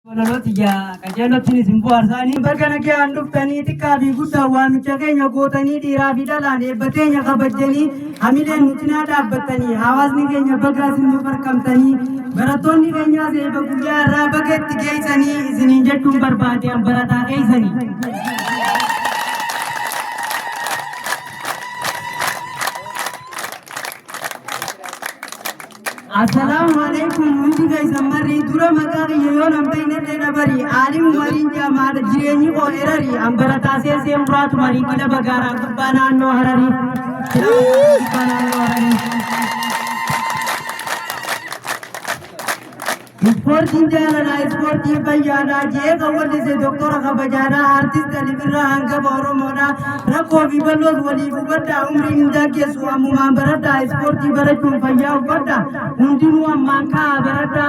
Walalooti yaa qajeelottiin isin bu'aarsanii bakka nagaan dhuftanii xiqqaa fi guddaa waamicha keenya gootanii dhiiraa fi dhalaan eebbateenya kabajanii hamileen nutinaa dhaabbatanii hawaasni keenya bakka isin nu farqamtanii barattoonni keenyaas eebba guyyaa irraa bageetti geessanii isiniin jechuun barbaade barataa geessanii. Assalamualaikum hundi gaisan marri dura makari yoyon amtayne dena bari alim marin jamaada jireenyi ko erari ambara taase semrat mari kila bagara kubbana no harari kubbana no harari Sporti jana sporti bayana je kawali se doktor kabajana artist alibira hanga boro moda rako bibalos wali kubada umri inda kesu amuma barada sporti baratu bayya ubada hundinu amanka barada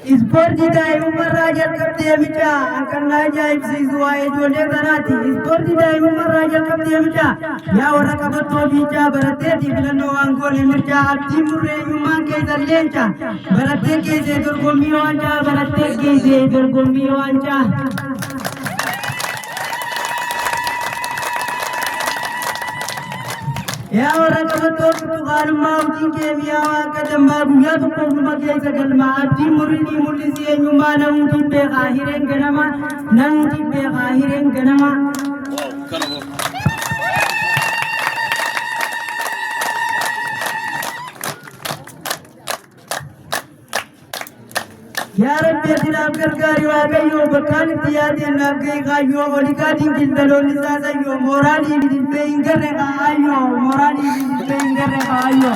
Sporti dai umar raja kapte micha karena ajaib siswa jole karati sporti dai umar raja kapte micha ya orang kabato bicha berate di bilano anggol micha abdi murre umma ke darlencha berate ke je durgomi wanja berate ke je durgomi wanja Ya orang kabato tuhan mau tingke biawa kadam baru ya tu pun makai segal maati murini mulisi nyuma nang tipe akhiren ganama Ya Rabbi tinab gargari wagayo bakal tiyade nabge gayo walika dingil dalol sasa yo morali dipe ingare ayo morali dipe ingare ayo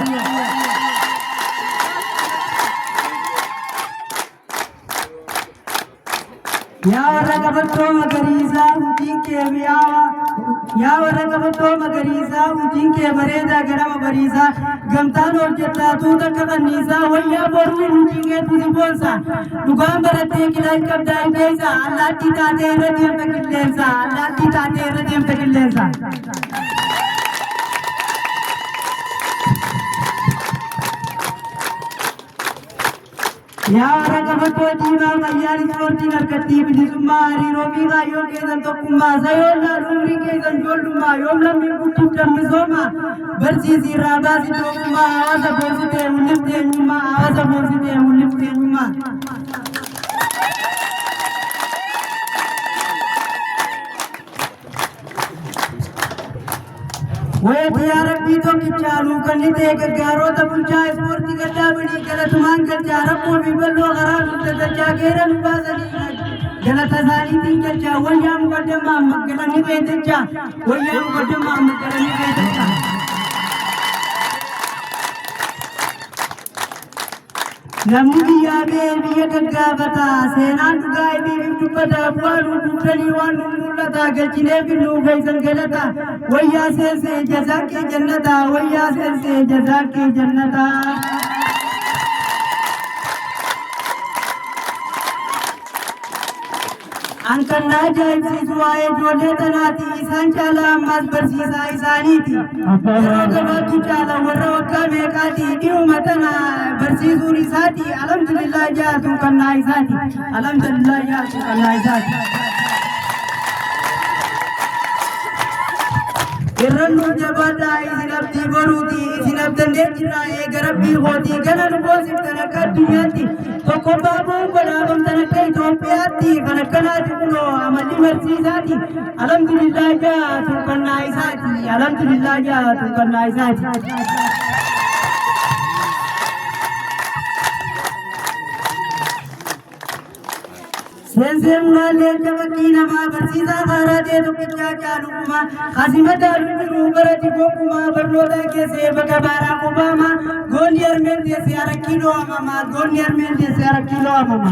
Ya ragabato magariza ujinke miyawa Ya ragabato magariza ujinke mareda garama bariza gamtano jetta tu takkanisa wayya boru ujinke tuziponsa dugan barate kilai kabdai beisa Allah kita tere diem takillensa Ya ragabato jiwa mayari sporti narkati bilisumma harirobi gayo kezan tokkumma sayolla rumri kezan jollumma yomla mingutu kammisoma barsiisi raabasi tokkumma hawaasa boonsite mulifte nyumma Wayati ya Rabbi to kichalu kanite garo tabulcha sporti gadda bani galatuman gadda rabbo biballo garar tadja gera lubasani galata sali tinja wayam gadama magalani betecha wayam gadama magalani betecha Namni yaade biya gaggafata seenaan dhugaa ibiif dubbata bu'aadhu duudhanii waan mul'ata galchine binnu gaysan galata wayyaa seensee jazaakee jannata wayyaa seensee jazaakee jannata. Ankan ajaa'ibsiisu waa'ee ijoollee tanaati isaan caala ammas barsiisaa isaaniiti. Yeroo gabaatu caala warra waggaa meeqaati dhiyuma tana barsiisuun isaati alhamdulillah jaatu kannaa isaati alhamdulillah jaatu kannaa isaati. Irrannu jabaadhaa isin abdii boruuti isin abdandeettirraa eega rabbii hootii gana nu boosiftan akka addunyaatti tokko baaboo godhaafamtan akka Itoophiyaatti kan akkanaati kunoo amalli barsiisaati alhamdulillah jaatu kannaa isaati alhamdulillah jaatu kannaa isaati. Sensem nalle jabati nama bersisa karate to kicha caluma khasimata lulu berati kokuma bernoda kese bagabara kubama gonier mende se ara kilo mama gonier mende se ara kilo mama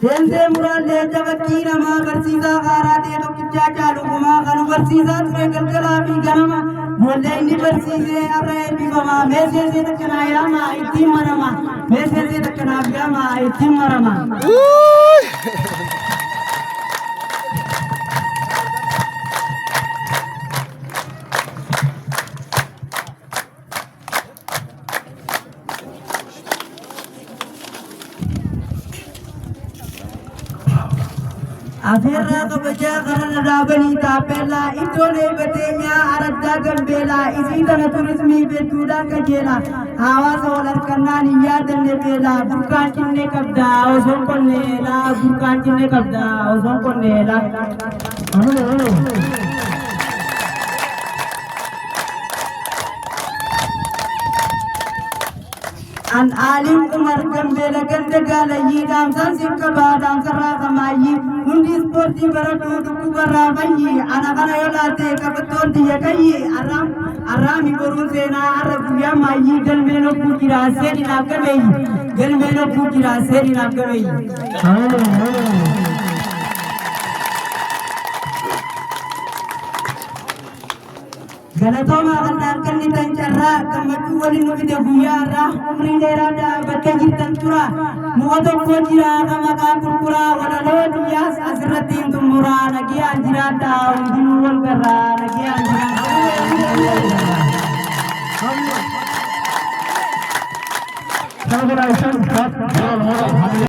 Sensem nalle jabati nama bersisa karate to kicha caluma kanu bersisa ture galgala bi ganama Moleni bersih arah di bawah mesin itu kena yama itu marama mesin itu kena yama itu marama. Akhirnya kebaca karena dabani tapela itu lebetnya arada gembela isi tanah turismi betuda kejela awas olah karena niat dan lebela bukan cinne kabda osong konela bukan cinne kabda osong konela. An alim Umar gembela ganda galayi dam sansim kaba dam sarra kamayi undi sporti baratu duku barra bayi anak-anak yolate kabeton dia kayi aram iborun sena arab ya mayi gelmeno kukira seri nakamei gelmeno kukira seri nakamei. Galatoma kan nitan carra kamatu wali no ide buyara umri derada bakajir tantura muato kojira kamaka kurkura wala lo dias asratin tumura lagi anjirata undul garra lagi anjirata